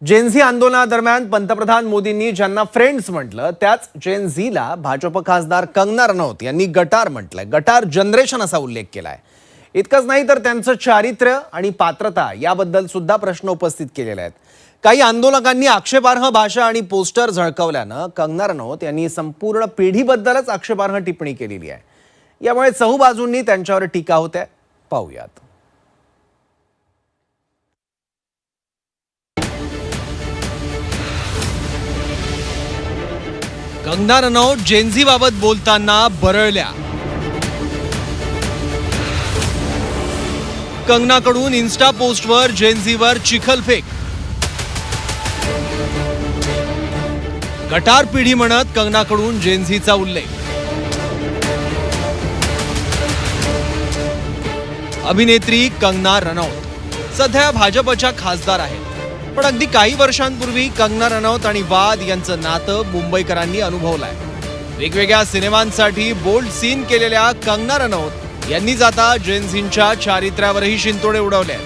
Gen Z आंदोलनादरम्यान पंतप्रधान मोदींनी ज्यांना फ्रेंड्स म्हटलं त्याच जेनझीला भाजप खासदार कंगना रनौत यांनी गटार म्हटलंय. गटार जनरेशन असा उल्लेख केलाय. इतकंच नाही तर त्यांचं चारित्र्य आणि पात्रता याबद्दल सुद्धा प्रश्न उपस्थित केलेले आहेत. काही आंदोलकांनी आक्षेपार्ह भाषा आणि पोस्टर झळकवल्यानं कंगना रनौत यांनी संपूर्ण पिढीबद्दलच आक्षेपार्ह टिप्पणी केलेली आहे. यामुळे चहूबाजूंनी त्यांच्यावर टीका होते. पाहूयात. कंगना रनौत जेनझी बाबत बोलताना बरळल्या. कंगनाकडून इन्स्टा पोस्टवर जेनझीवर चिखलफेक. गटार पिढी म्हणत कंगनाकडून जेनझीचा उल्लेख. अभिनेत्री कंगना रनौत सध्या भाजपच्या खासदार आहेत. पण अगदी काही वर्षांपूर्वी कंगना रनौत आणि वाद यांचं नातं मुंबईकरांनी अनुभवलंय. वेगवेगळ्या सिनेमांसाठी बोल्ड सीन केलेल्या कंगना रनौत यांनीच आता जेनझींच्या चारित्र्यावरही शिंतोडे उडवले.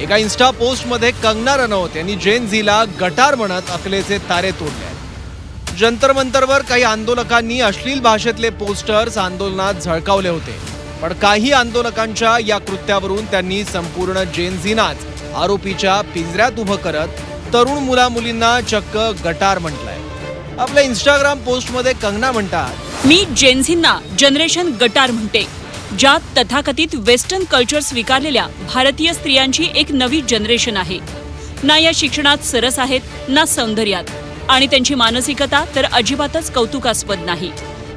एका इन्स्टा पोस्टमध्ये कंगना रनौत यांनी जेनझीला गटार म्हणत अकलेचे तारे तोडले. जंतर मंतरवर काही आंदोलकांनी अश्लील भाषेतले पोस्टर्स आंदोलनात झळकावले होते. पण काही आंदोलकांच्या या कृत्यावरून त्यांनी संपूर्ण जेनझीनाच आरोपीच्या पिंजऱ्यात उभं करत तरुण मुला मुलींना चक्क गटार म्हटलंय. आपल्या इंस्टाग्राम पोस्टमध्ये कंगना म्हणतात, मी जेनझींना जनरेशन गटार म्हणते, ज्यात तथाकथित वेस्टर्न कल्चर स्वीकारलेल्या भारतीय स्त्रियांची एक नवी जनरेशन आहे. ना या शिक्षणात सरस आहेत ना सौंदर्यात. आणि त्यांची मानसिकता तर अजिबातच कौतुकास्पद नाही.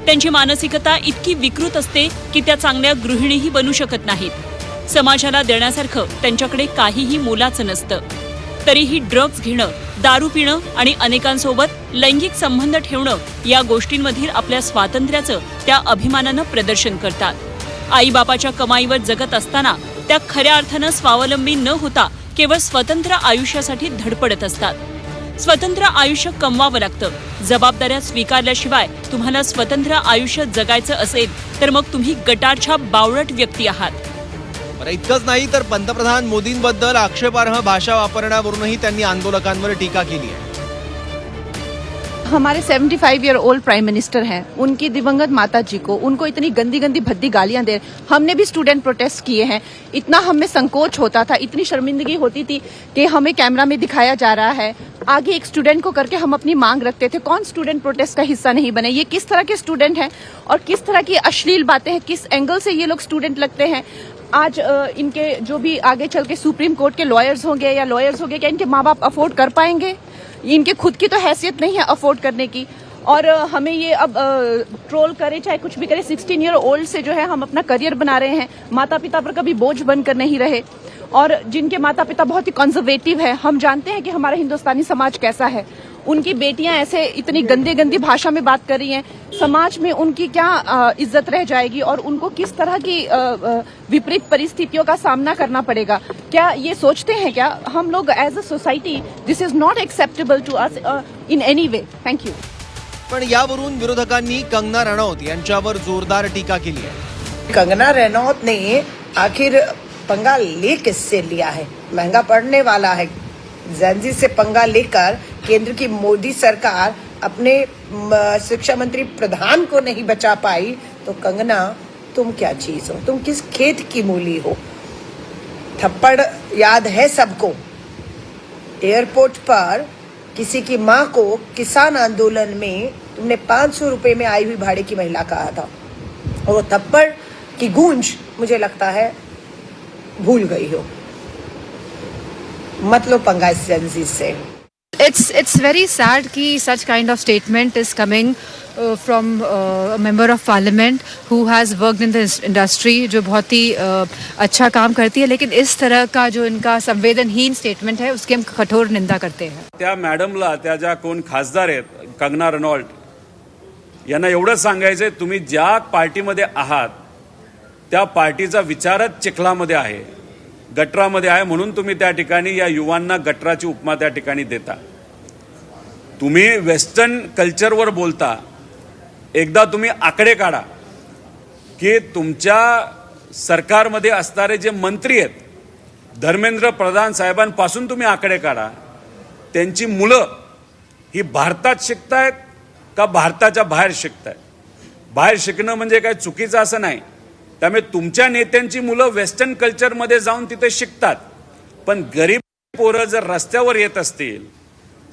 त्यांची मानसिकता इतकी विकृत असते की त्या चांगल्या गृहिणीही बनू शकत नाहीत. समाजाला देण्यासारखं त्यांच्याकडे काहीही मोलाचं नसतं. तरीही ड्रग्ज घेणं, दारू पिणं आणि अनेकांसोबत लैंगिक संबंध ठेवणं या गोष्टींमधील आपल्या स्वातंत्र्याचं त्या अभिमानानं प्रदर्शन करतात. आईबापाच्या कमाईवर जगत असताना त्या खऱ्या अर्थानं स्वावलंबी न होता केवळ स्वतंत्र आयुष्यासाठी धडपडत असतात. स्वतंत्र आयुष्य कमवावं लागतं. जबाबदाऱ्या स्वीकारल्याशिवाय तुम्हाला स्वतंत्र आयुष्य जगायचं असेल तर मग तुम्ही गटारच्या बावळट व्यक्ती आहात. इतकंच नाही तर पंतप्रधान मोदींबद्दल आक्षेपार्ह भाषा वापरण्यावरूनही त्यांनी आंदोलकांवर टीका केली आहे. हमारे 75 ईयर ओल्ड प्राइम मिनिस्टर हैं, उनकी दिवंगत माता जी को उनको इतनी गंदी गंदी भद्दी गालियां दे. हमने भी स्टूडेंट प्रोटेस्ट किए हैं. इतना हमें संकोच होता था, इतनी शर्मिंदगी होती थी कि हमें कैमरा में दिखाया जा रहा है. आगे एक स्टूडेंट को करके हम अपनी मांग रखते थे. कौन स्टूडेंट प्रोटेस्ट का हिस्सा नहीं बने? ये किस तरह के स्टूडेंट हैं और किस तरह की अश्लील बातें हैं, किस एंगल से ये लोग स्टूडेंट लगते हैं. आज इनके जो भी आगे चल के सुप्रीम कोर्ट के लॉयर्स होंगे या लॉयर्स होंगे, क्या इनके माँ बाप अफोर्ड कर पाएंगे? इनके खुद की तो हैसियत नहीं है अफोर्ड करने की. और हमें ये अब ट्रोल करे चाहे कुछ भी करे, 16 ईयर ओल्ड से जो है हम अपना करियर बना रहे हैं. माता पिता पर कभी बोझ बनकर नहीं रहे. और जिनके माता पिता बहुत ही कंजर्वेटिव है, हम जानते हैं कि हमारा हिंदुस्तानी समाज कैसा है. उनकी बेटियां ऐसे इतनी गंदी गंदी भाषा में बात कर रही हैं. समाज में उनकी क्या इज्जत रह जाएगी और उनको किस तरह की विपरीत परिस्थितियों का सामना करना पड़ेगा. क्या ये सोचते हैं क्या हम लोग as a society? This is not acceptable to us in any way. Thank you. पण यावरून विरोधकांनी कंगना रनौत यांच्यावर जोरदार टीका केली आहे. कंगना रनौत ने आखिर पंगा ले किससे लिया है? महंगा पड़ने वाला है. जेनजी से पंगा लेकर केंद्र की मोदी सरकार अपने शिक्षा मंत्री प्रधान को नहीं बचा पाई तो कंगना तुम क्या चीज हो? तुम किस खेत की मूली हो? थप्पड़ याद है सबको. एयरपोर्ट पर किसी की माँ को किसान आंदोलन में तुमने 500 रुपए में आई हुई भाड़े की महिला कहा था. और वो थप्पड़ की गूंज मुझे लगता है भूल गई हो. मत लो पंगा इस जेनजी से. It's very sad कि such kind of statement is coming from a member of parliament who has worked in the industry, जो बहुत ही अच्छा काम करती है. लेकिन इस तरह का जो इनका संवेदनहीन स्टेटमेंट है उसकी हम कठोर निंदा करते हैं. त्या मॅडमला, त्या ज्या कोण खासदार आहेत कंगना रनौत यांना एवढं सांगायचंय, तुम्ही ज्या पार्टीमध्ये आहात त्या पार्टीचा विचारच चिखलामध्ये आहे, गटरामध्ये आहे. म्हणून तुम्ही त्या ठिकाणी या युवांना गटराची उपमा त्या ठिकाणी देता. तुम्ही वेस्टर्न कल्चरवर बोलता. एकदा तुम्ही आकडे काढा की तुमच्या सरकारमध्ये असणारे जे मंत्री आहेत, धर्मेंद्र प्रधान साहेबांपासून तुम्ही आकडे काढा. त्यांची मुलं ही भारतात शिकतायत का भारताच्या बाहेर शिकतायत? बाहेर शिकणं म्हणजे काय चुकीचं असं नाही. त्यामुळे तुमच्या नेत्यांची मुलं वेस्टर्न कल्चरमध्ये जाऊन तिथे शिकतात, पण गरीब पोरं जर रस्त्यावर येत असतील,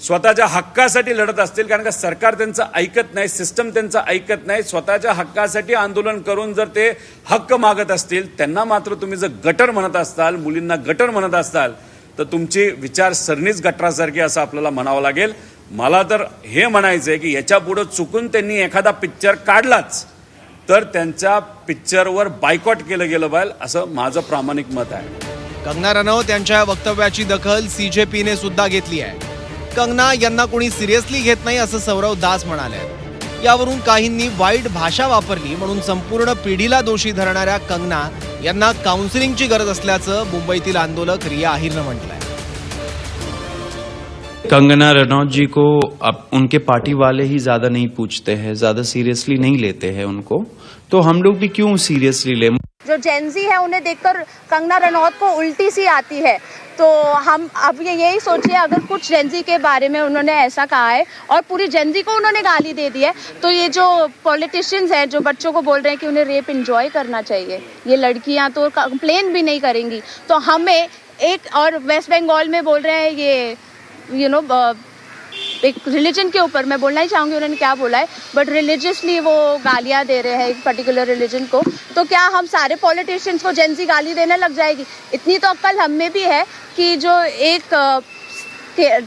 स्वतःच्या हक्कासाठी लढत असतील, कारण का सरकार त्यांचं ऐकत नाही, सिस्टम त्यांचं ऐकत नाही, स्वतःच्या हक्कासाठी आंदोलन करून जर ते हक्क मागत असतील, त्यांना मात्र तुम्ही जर गटर म्हणत असाल, मुलींना गटर म्हणत असाल, तर तुमची विचारसरणीच गटरासारखी असं आपल्याला म्हणावं लागेल. मला तर हे म्हणायचं आहे की याच्या पुढे चुकून त्यांनी एखादा पिक्चर काढलाच तर त्यांच्या पिक्चरवर बायकॉट केलं गेलं पाहिजे, असं माझं प्रामाणिक मत आहे. कंगना रनौत यांच्या वक्तव्याची दखल CJPने सुद्धा घेतली आहे. कंगना यांना कोणी सिरियसली घेत नाही असं सौरव दास म्हणाले. यावरून काहींनी वाईट भाषा वापरली म्हणून संपूर्ण पिढीला दोषी धरणाऱ्या कंगना यांना काउन्सिलिंगची गरज असल्याचं मुंबईतील आंदोलक रिया अहिरनं म्हटलंय. कंगना रनौत जी को अब उनके पार्टी वाले ही ज्यादा नहीं पूछते हैं, ज्यादा सीरियसली नहीं लेते हैं उनको, तो हम लोग भी क्यों सीरियसली ले? जो जेनजी है उन्हें देखकर कंगना रनौत को उल्टी सी आती है, तो हम अब यही सोचिए अगर कुछ जेनजी के बारे में उन्होंने ऐसा कहा है और पूरी जेनजी को उन्होंने गाली दे दी है, तो ये जो पॉलिटिशियंस हैं जो बच्चों को बोल रहे हैं कि उन्हें रेप एंजॉय करना चाहिए, ये लड़कियां तो कंप्लेन भी नहीं करेंगी, तो हमें एक और वेस्ट बंगाल में बोल रहे हैं ये एक रिलीजन के ऊपर, मैं बोलना ही चाहूँगी उन्होंने क्या बोला है, बट रिलीजियसली वो गालियाँ दे रहे हैं एक पर्टिकुलर रिलीजन को, तो क्या हम सारे पॉलिटिशियंस को जेनजी गाली देने लग जाएगी? इतनी तो अक्ल हम में भी है कि जो एक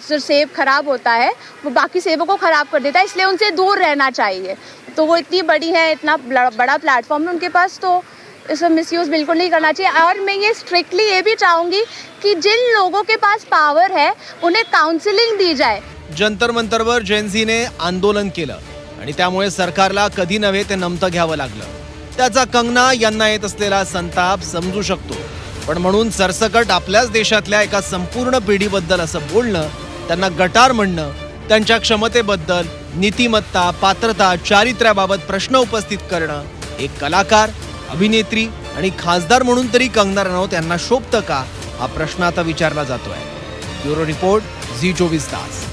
जो सेब खराब होता है वो बाकी सेबों को खराब कर देता है, इसलिए उनसे दूर रहना चाहिए. तो वो इतनी बड़ी है, इतना बड़ा प्लेटफॉर्म है उनके पास, तो इसका मिसयूज़ बिल्कुल नहीं करना चाहिए. और मैं ये स्ट्रिक्टली ये भी चाहूँगी कि जिन लोगों के पास पावर है उन्हें काउंसलिंग दी जाए. जंतर मंतरवर जेनझीने आंदोलन केलं आणि त्यामुळे सरकारला कधी नव्हे ते नमतं घ्यावं लागलं. त्याचा कंगना यांना येत असलेला संताप समजू शकतो, पण म्हणून सरसकट आपल्याच देशातल्या एका संपूर्ण पिढीबद्दल असं बोलणं, त्यांना गटार म्हणणं, त्यांच्या क्षमतेबद्दल, नीतिमत्ता, पात्रता, चारित्र्याबाबत प्रश्न उपस्थित करणं, एक कलाकार, अभिनेत्री आणि खासदार म्हणून तरी कंगना रनौत यांना शोभतं का, हा प्रश्न आता विचारला जातोय. ब्युरो रिपोर्ट, झी 24 तास.